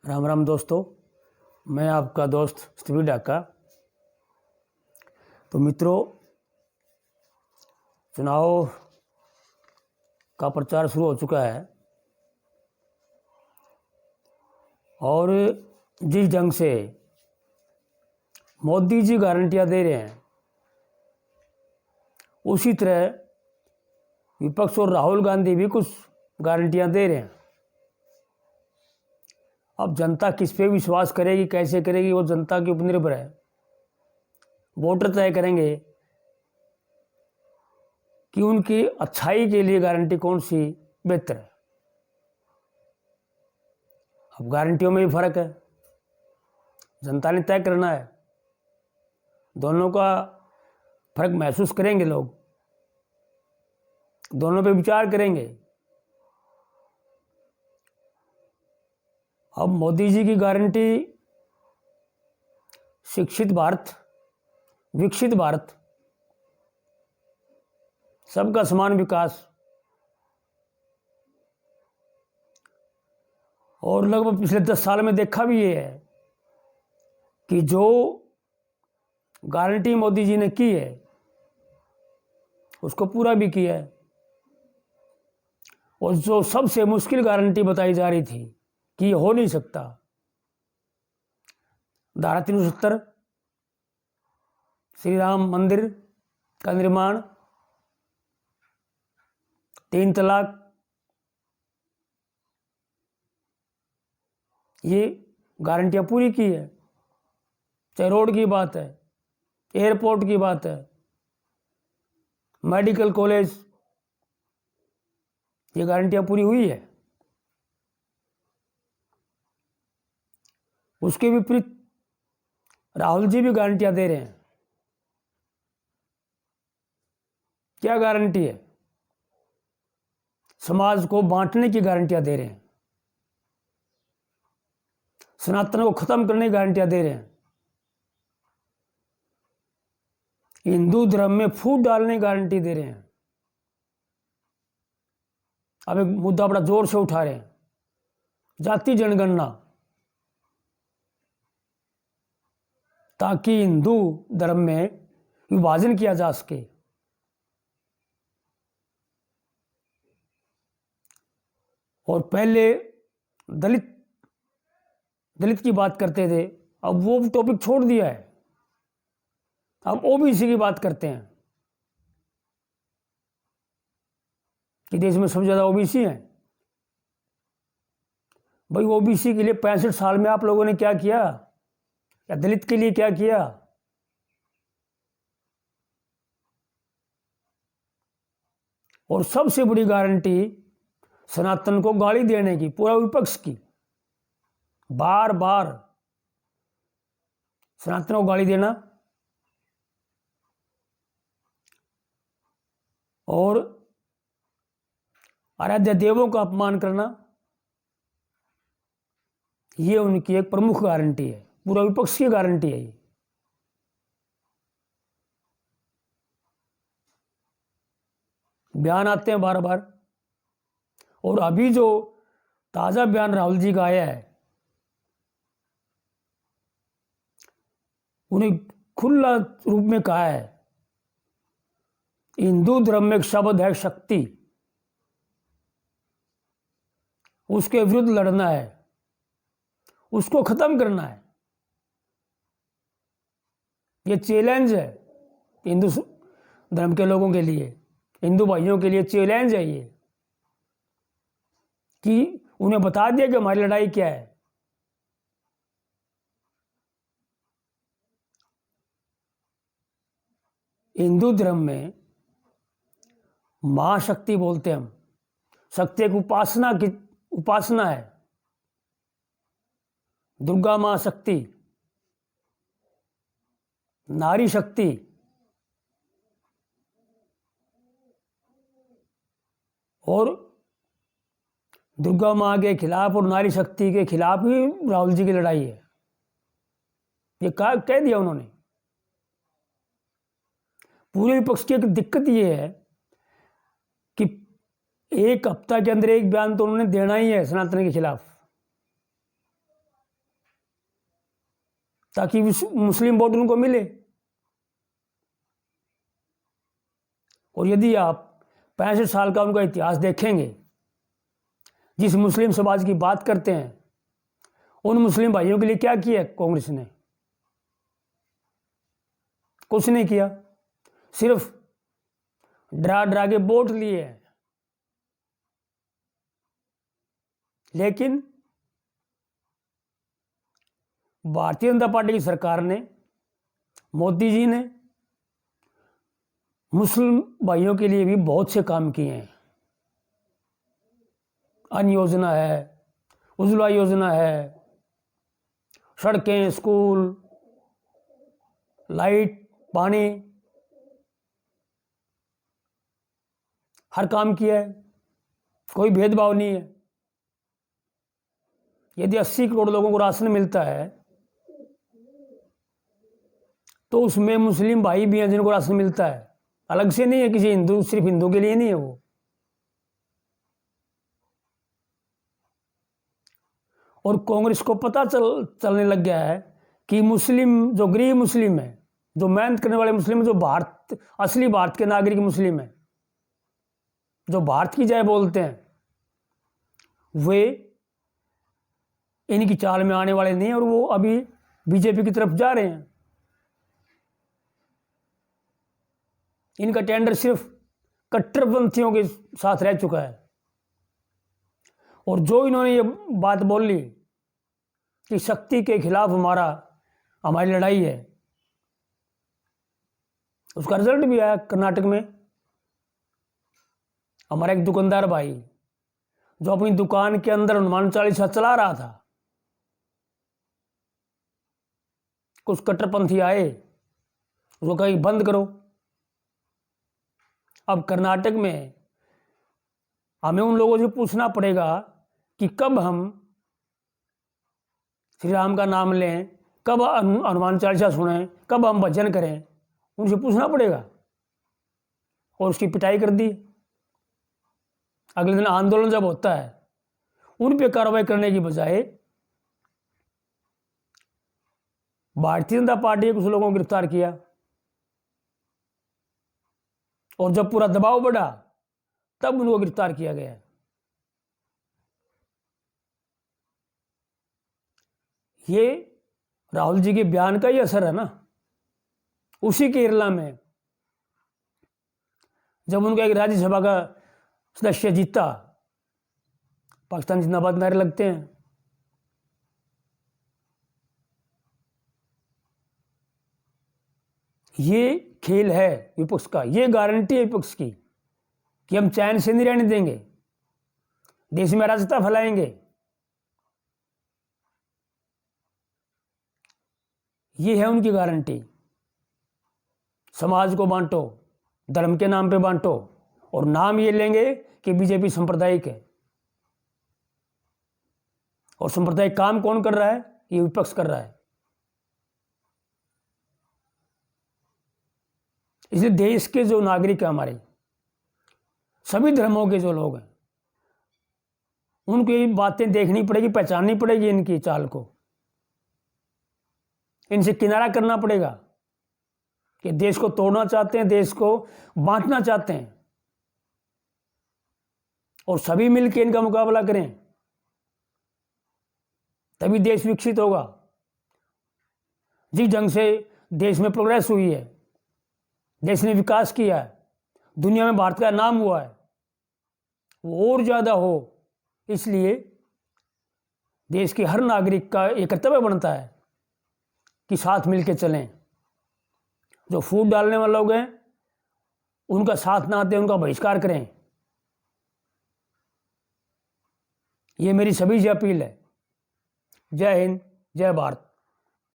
राम राम दोस्तों, मैं आपका दोस्त स्टीवी डाका। तो मित्रों, चुनाव का प्रचार शुरू हो चुका है और जिस ढंग से मोदी जी गारंटियां दे रहे हैं उसी तरह विपक्ष और राहुल गांधी भी कुछ गारंटियां दे रहे हैं। अब जनता किस पे विश्वास करेगी, कैसे करेगी, वो जनता के ऊपर निर्भर है। वोटर तय करेंगे कि उनकी अच्छाई के लिए गारंटी कौन सी बेहतर है। अब गारंटियों में भी फर्क है, जनता ने तय करना है। दोनों का फर्क महसूस करेंगे लोग, दोनों पे विचार करेंगे। अब मोदी जी की गारंटी शिक्षित भारत, विकसित भारत, सबका समान विकास, और लगभग पिछले 10 साल में देखा भी ये है कि जो गारंटी मोदी जी ने की है उसको पूरा भी किया है। और जो सबसे मुश्किल गारंटी बताई जा रही थी कि ये हो नहीं सकता, धारा 370 श्री राम मंदिर का निर्माण, 3 तलाक, ये गारंटियां पूरी की है। चाहे रोड की बात है, एयरपोर्ट की बात है, मेडिकल कॉलेज, ये गारंटियां पूरी हुई है। उसके विपरीत राहुल जी भी गारंटियां दे रहे हैं। क्या गारंटी है? समाज को बांटने की गारंटियां दे रहे हैं, सनातन को खत्म करने की गारंटियां दे रहे हैं, हिंदू धर्म में फूट डालने की गारंटी दे रहे हैं। अब एक मुद्दा बड़ा जोर से उठा रहे हैं, जाति जनगणना, ताकि हिंदू धर्म में विभाजन किया जा सके। और पहले दलित की बात करते थे, अब वो टॉपिक छोड़ दिया है, अब ओबीसी की बात करते हैं कि देश में सबसे ज्यादा ओबीसी हैं। भाई, ओबीसी के लिए 65 साल में आप लोगों ने क्या किया, या दलित के लिए क्या किया? और सबसे बड़ी गारंटी सनातन को गाली देने की, पूरा विपक्ष की, बार बार सनातन को गाली देना और आराध्य देवों का अपमान करना, ये उनकी एक प्रमुख गारंटी है, पूरा विपक्ष की गारंटी है ये। बयान आते हैं बार बार, और अभी जो ताजा बयान राहुल जी का आया है, उन्हें खुला रूप में कहा है हिंदू धर्म में एक शब्द है शक्ति, उसके विरुद्ध लड़ना है, उसको खत्म करना है। ये चैलेंज है हिंदू धर्म के लोगों के लिए, हिंदू भाइयों के लिए चैलेंज है ये, कि उन्हें बता दिया कि हमारी लड़ाई क्या है। हिंदू धर्म में महाशक्ति बोलते हैं हम, शक्ति एक उपासना है। दुर्गा मां शक्ति, नारी शक्ति, और दुर्गा मां के खिलाफ और नारी शक्ति के खिलाफ ही राहुल जी की लड़ाई है, ये कह दिया उन्होंने। पूरे विपक्ष की एक दिक्कत ये है कि एक हफ्ता के अंदर एक बयान तो उन्होंने देना ही है सनातन के खिलाफ। ताकि मुस्लिम वोट उनको मिले। और यदि आप 65 साल का उनका इतिहास देखेंगे, जिस मुस्लिम समाज की बात करते हैं, उन मुस्लिम भाइयों के लिए क्या किया कांग्रेस ने? कुछ नहीं किया, सिर्फ डरा डरा के वोट लिए हैं। लेकिन भारतीय जनता पार्टी की सरकार ने, मोदी जी ने मुस्लिम भाइयों के लिए भी बहुत से काम किए हैं। अन्न योजना है, उज्ज्वला योजना है, सड़कें, स्कूल, लाइट, पानी, हर काम किया है। कोई भेदभाव नहीं है। यदि 80 करोड़ लोगों को राशन मिलता है तो उसमें मुस्लिम भाई भी हैं जिनको राशन मिलता है, अलग से नहीं है, किसी हिंदू, सिर्फ हिंदू के लिए नहीं है वो। और कांग्रेस को पता चलने लग गया है कि मुस्लिम, जो गरीब मुस्लिम है, जो मेहनत करने वाले मुस्लिम, जो भारत, असली भारत के नागरिक मुस्लिम है, जो भारत की जय बोलते हैं, वे इनकी चाल में आने वाले नहीं है। और वो अभी बीजेपी की तरफ जा रहे हैं। इनका टेंडर सिर्फ कट्टरपंथियों के साथ रह चुका है। और जो इन्होंने ये बात बोली कि शक्ति के खिलाफ हमारी लड़ाई है, उसका रिजल्ट भी आया कर्नाटक में। हमारा एक दुकानदार भाई जो अपनी दुकान के अंदर हनुमान चालीसा चला रहा था, कुछ कट्टरपंथी आए, उसको कहा बंद करो। अब कर्नाटक में हमें उन लोगों से पूछना पड़ेगा कि कब हम श्री राम का नाम लें, कब हनुमान चालीसा सुनें, कब हम भजन करें, उनसे पूछना पड़ेगा। और उसकी पिटाई कर दी। अगले दिन आंदोलन जब होता है, उन पे कार्रवाई करने की बजाय भारतीय जनता पार्टी ने कुछ लोगों को गिरफ्तार किया। और जब पूरा दबाव बढ़ा तब उनको गिरफ्तार किया गया। ये राहुल जी के बयान का ही असर है ना। उसी केरला में जब उनका एक राज्यसभा का सदस्य जीता, पाकिस्तान जिंदाबाद नारे लगते हैं। ये खेल है विपक्ष का, ये गारंटी है विपक्ष की कि हम चैन से नहीं रहने देंगे, देश में अराजकता फैलाएंगे। ये है उनकी गारंटी। समाज को बांटो, धर्म के नाम पे बांटो, और नाम ये लेंगे कि बीजेपी सांप्रदायिक है। और सांप्रदायिक काम कौन कर रहा है? ये विपक्ष कर रहा है। इसलिए देश के जो नागरिक हैं, हमारे सभी धर्मों के जो लोग हैं, उनको ये बातें देखनी पड़ेगी, पहचाननी पड़ेगी इनकी चाल को। इनसे किनारा करना पड़ेगा कि देश को तोड़ना चाहते हैं, देश को बांटना चाहते हैं, और सभी मिलकर इनका मुकाबला करें, तभी देश विकसित होगा। जिस ढंग से देश में प्रोग्रेस हुई है, देश ने विकास किया है, दुनिया में भारत का नाम हुआ है, वो और ज़्यादा हो। इसलिए देश के हर नागरिक का ये कर्तव्य बनता है कि साथ मिलकर चलें। जो फूट डालने वाले लोग हैं, उनका साथ ना दें, उनका बहिष्कार करें। ये मेरी सभी से अपील है। जय हिंद, जय भारत।